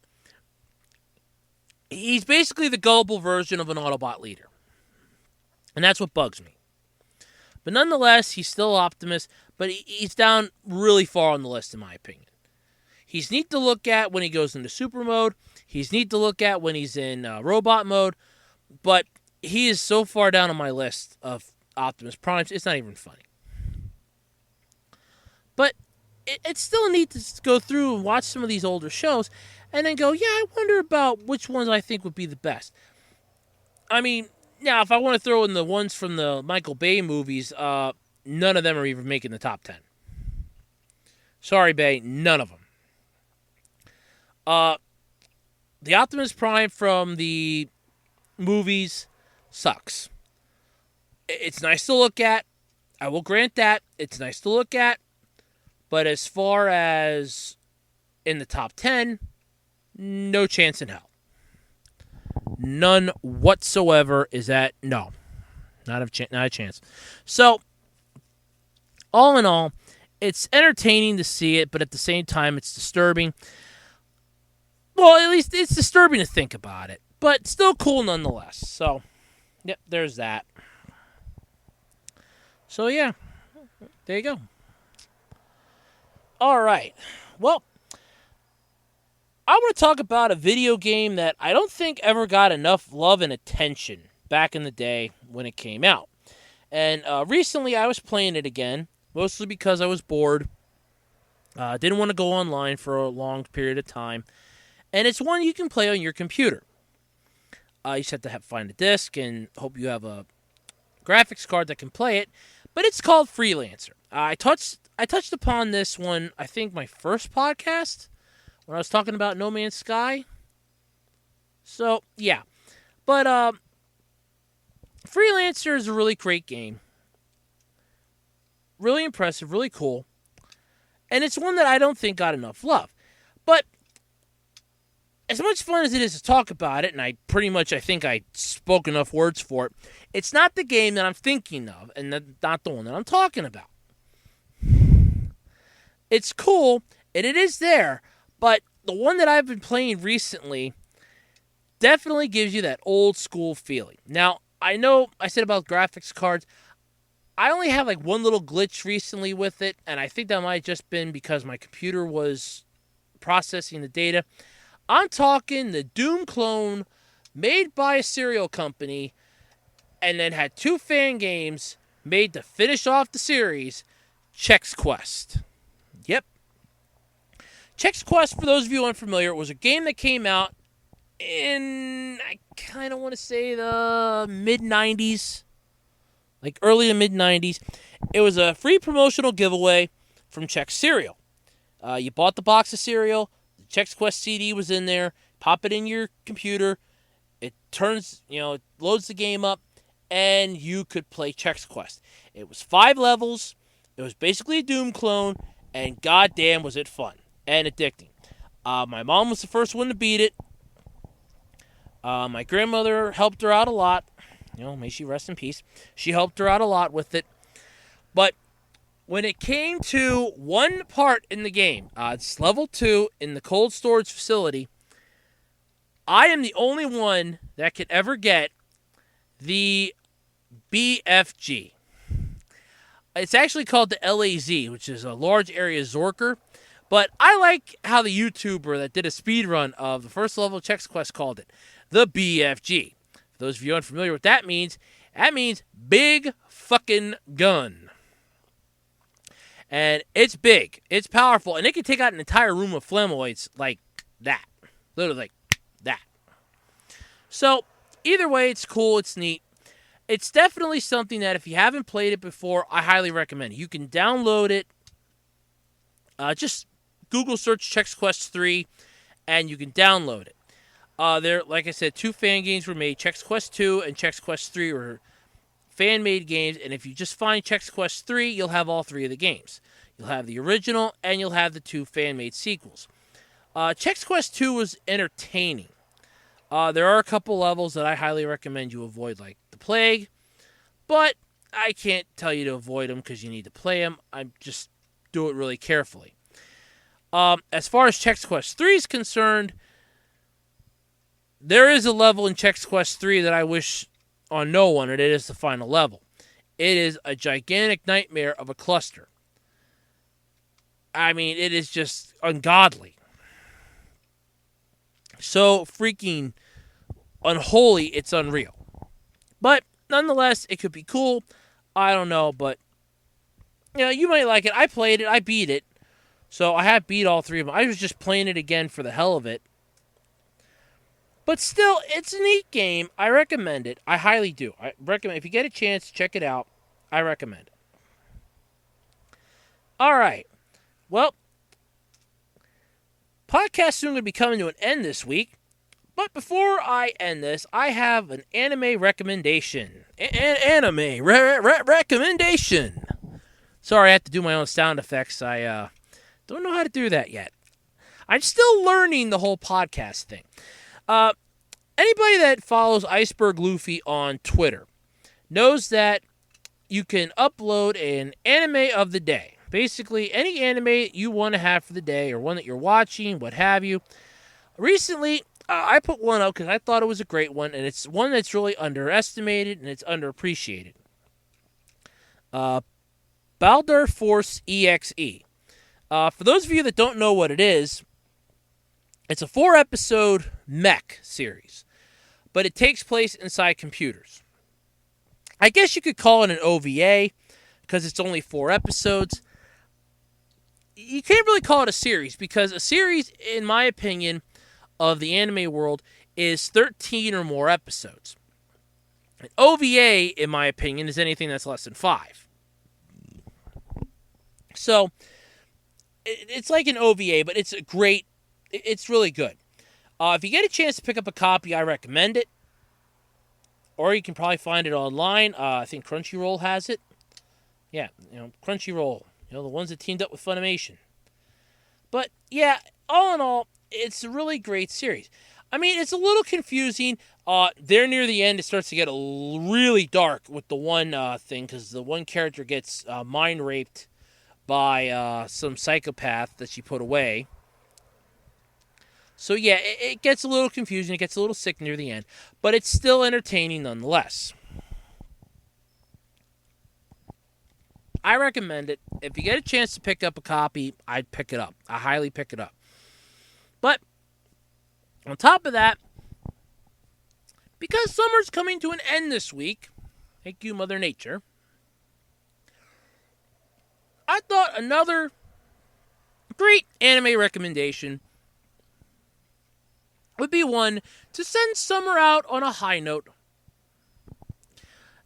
He's basically the gullible version of an Autobot leader. And that's what bugs me. But nonetheless, he's still Optimus, but he's down really far on the list, in my opinion. He's neat to look at when he goes into super mode. He's neat to look at when he's in robot mode. But he is so far down on my list of Optimus Primes, it's not even funny. But it's still neat to go through and watch some of these older shows and then go, yeah, I wonder about which ones I think would be the best. I mean, now, if I want to throw in the ones from the Michael Bay movies, none of them are even making the top 10. Sorry, Bay, none of them. The Optimus Prime from the movies sucks. It's nice to look at. I will grant that. It's nice to look at. But as far as in the top 10, no chance in hell. None whatsoever is that. No. Not a chance. So, all in all, it's entertaining to see it, but at the same time, it's disturbing. Well, at least it's disturbing to think about it, but still cool nonetheless. So, yep, there's that. So, yeah, there you go. All right. Well, I want to talk about a video game that I don't think ever got enough love and attention back in the day when it came out. And recently I was playing it again, mostly because I was bored. Didn't want to go online for a long period of time. And it's one you can play on your computer. You just have to find a disc and hope you have a graphics card that can play it. But it's called Freelancer. I touched upon this one, I think, my first podcast, when I was talking about No Man's Sky. So, yeah. But Freelancer is a really great game. Really impressive, really cool. And it's one that I don't think got enough love. But as much fun as it is to talk about it, and I think I spoke enough words for it, it's not the game that I'm thinking of, and not the one that I'm talking about. It's cool, and it is there, but the one that I've been playing recently definitely gives you that old school feeling. Now, I know I said about graphics cards, I only have like one little glitch recently with it, and I think that might have just been because my computer was processing the data. I'm talking the Doom clone made by a cereal company and then had 2 fan games made to finish off the series, Chex Quest. Yep. Chex Quest, for those of you unfamiliar, was a game that came out in, I kind of want to say the mid-90s. Like early to mid-90s. It was a free promotional giveaway from Chex Cereal. You bought the box of cereal. The Chex Quest CD was in there. Pop it in your computer. It turns, it loads the game up. And you could play Chex Quest. It was 5 levels. It was basically a Doom clone. And goddamn was it fun and addicting. My mom was the first one to beat it. My grandmother helped her out a lot. May she rest in peace. She helped her out a lot with it. But when it came to one part in the game, it's level 2 in the cold storage facility, I am the only one that could ever get the BFG. It's actually called the LAZ, which is a large area Zorker. But I like how the YouTuber that did a speedrun of the first level of Chex Quest called it the BFG. For those of you unfamiliar with that means big fucking gun. And it's big. It's powerful. And it can take out an entire room of flamoids like that. Literally like that. So, either way, it's cool. It's neat. It's definitely something that if you haven't played it before, I highly recommend it. You can download it. Just Google search Chex Quest 3, and you can download it. There, like I said, 2 fan games were made. Chex Quest 2 and Chex Quest 3 were fan-made games, and if you just find Chex Quest 3, you'll have all 3 of the games. You'll have the original, and you'll have the 2 fan-made sequels. Chex Quest 2 was entertaining. There are a couple levels that I highly recommend you avoid, like the Plague, but I can't tell you to avoid them because you need to play them. I just do it really carefully. As far as Chex Quest 3 is concerned, there is a level in Chex Quest 3 that I wish on no one, and it is the final level. It is a gigantic nightmare of a cluster. I mean, it is just ungodly. So freaking unholy, it's unreal. But nonetheless, it could be cool. I don't know, but you might like it. I played it. I beat it. So I have beat all 3 of them. I was just playing it again for the hell of it. But still, it's a neat game. I recommend it. I highly do. I recommend if you get a chance, check it out. I recommend it. All right. Well, podcast soon going to be coming to an end this week. But before I end this, I have an anime recommendation. Anime recommendation. Sorry, I have to do my own sound effects. I don't know how to do that yet. I'm still learning the whole podcast thing. Anybody that follows Iceberg Luffy on Twitter knows that you can upload an anime of the day. Basically, any anime you want to have for the day or one that you're watching, what have you. Recently, I put one up because I thought it was a great one, and it's one that's really underestimated and it's underappreciated. Baldur Force EXE. For those of you that don't know what it is, it's a 4-episode mech series, but it takes place inside computers. I guess you could call it an OVA because it's only 4 episodes. You can't really call it a series because a series, in my opinion, of the anime world is 13 or more episodes. An OVA, in my opinion, is anything that's less than 5. So, it's like an OVA, but it's it's really good. If you get a chance to pick up a copy, I recommend it. Or you can probably find it online. I think Crunchyroll has it. Yeah, Crunchyroll. The ones that teamed up with Funimation. But, yeah, all in all, it's a really great series. I mean, it's a little confusing. There near the end, it starts to get really dark with the one thing, because the one character gets mind raped by some psychopath that she put away. So, yeah, it gets a little confusing. It gets a little sick near the end. But it's still entertaining nonetheless. I recommend it. If you get a chance to pick up a copy, I'd pick it up. I highly pick it up. But, on top of that, because summer's coming to an end this week, thank you, Mother Nature, I thought another great anime recommendation would be one to send summer out on a high note.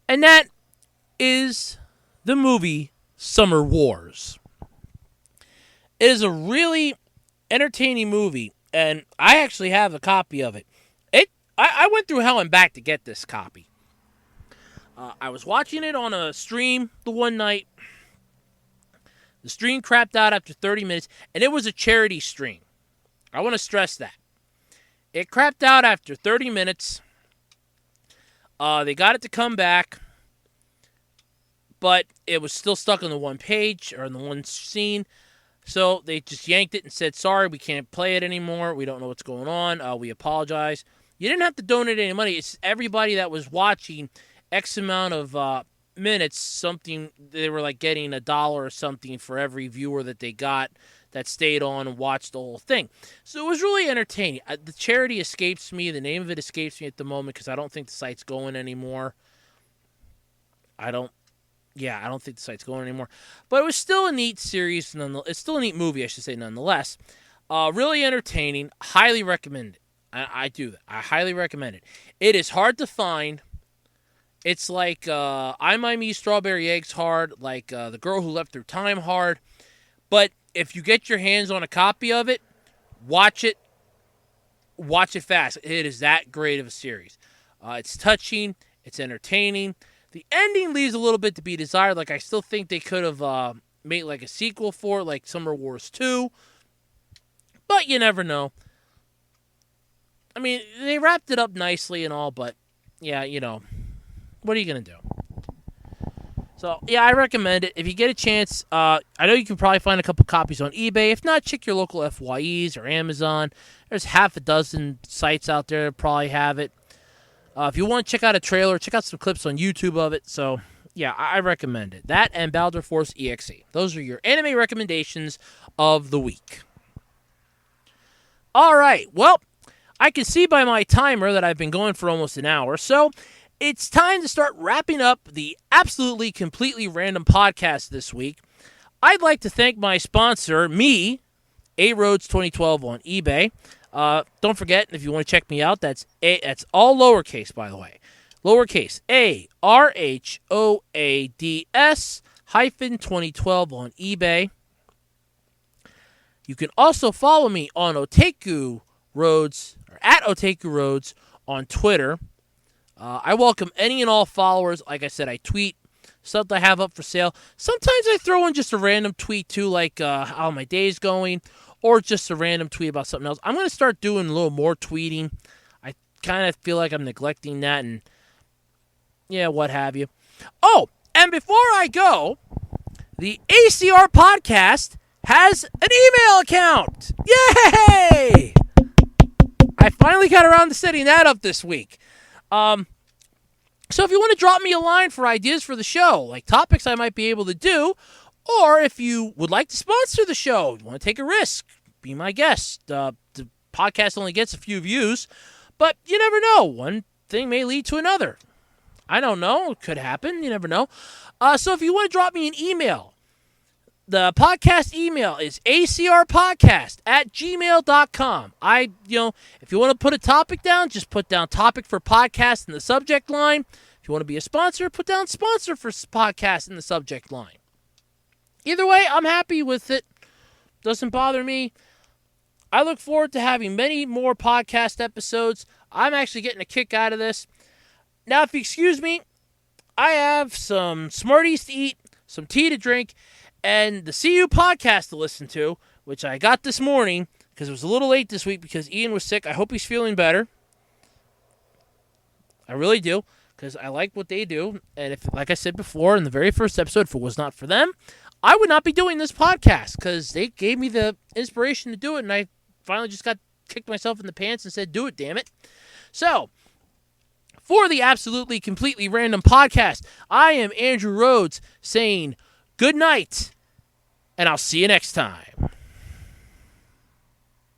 And that is the movie Summer Wars. It is a really entertaining movie, and I actually have a copy of it. I went through hell and back to get this copy. I was watching it on a stream the one night. The stream crapped out after 30 minutes, and it was a charity stream. I want to stress that. It crapped out after 30 minutes. They got it to come back, but it was still stuck on the one page or in the one scene. So they just yanked it and said, sorry, we can't play it anymore. We don't know what's going on. We apologize. You didn't have to donate any money. It's everybody that was watching X amount of minutes, something, they were like getting $1 or something for every viewer that they got that stayed on and watched the whole thing. So it was really entertaining. The charity escapes me. The name of it escapes me at the moment because I don't think the site's going anymore. I don't think the site's going anymore. But it was still a neat series. It's still a neat movie, I should say, nonetheless. Really entertaining. Highly recommend it. I do that. I highly recommend it. It is hard to find. It's like I Might Me Strawberry Eggs hard, like The Girl Who Left Her Time hard. But if you get your hands on a copy of it, watch it fast. It is that great of a series. It's touching. It's entertaining. The ending leaves a little bit to be desired. Like, I still think they could have made like a sequel for it, like Summer Wars 2. But you never know. I mean, they wrapped it up nicely and all, but yeah, you know, what are you going to do? So, yeah, I recommend it. If you get a chance, I know you can probably find a couple copies on eBay. If not, check your local FYEs or Amazon. There's half a dozen sites out there that probably have it. If you want to check out a trailer, check out some clips on YouTube of it. So, yeah, I recommend it. That and Baldur Force EXE. Those are your anime recommendations of the week. All right, well, I can see by my timer that I've been going for almost an hour, so it's time to start wrapping up the absolutely completely random podcast this week. I'd like to thank my sponsor, me, A-Roads 2012 on eBay. Don't forget, if you want to check me out, that's all lowercase, by the way. Lowercase, ARHOADS -2012 on eBay. You can also follow me on Otaku Roads, or at Otaku Roads on Twitter. I welcome any and all followers. Like I said, I tweet stuff that I have up for sale. Sometimes I throw in just a random tweet too, like how my day's going, or just a random tweet about something else. I'm going to start doing a little more tweeting. I kind of feel like I'm neglecting that, and yeah, what have you. Oh, and before I go, the ACR Podcast has an email account. Yay! I finally got around to setting that up this week. So if you want to drop me a line for ideas for the show, like topics I might be able to do, or if you would like to sponsor the show, you want to take a risk, be my guest. The podcast only gets a few views, but you never know. One thing may lead to another. I don't know. It could happen. You never know. So if you want to drop me an email, the podcast email is acrpodcast@gmail.com. If you want to put a topic down, just put down topic for podcast in the subject line. If you want to be a sponsor, put down sponsor for podcast in the subject line. Either way, I'm happy with it. Doesn't bother me. I look forward to having many more podcast episodes. I'm actually getting a kick out of this. Now, if you excuse me, I have some Smarties to eat, some tea to drink, and the CU podcast to listen to, which I got this morning because it was a little late this week because Ian was sick. I hope he's feeling better. I really do, because I like what they do. And if, like I said before in the very first episode, if it was not for them, I would not be doing this podcast because they gave me the inspiration to do it, and I finally just kicked myself in the pants and said, do it, damn it. So, for the absolutely completely random podcast, I am Andrew Rhodes saying good night, and I'll see you next time.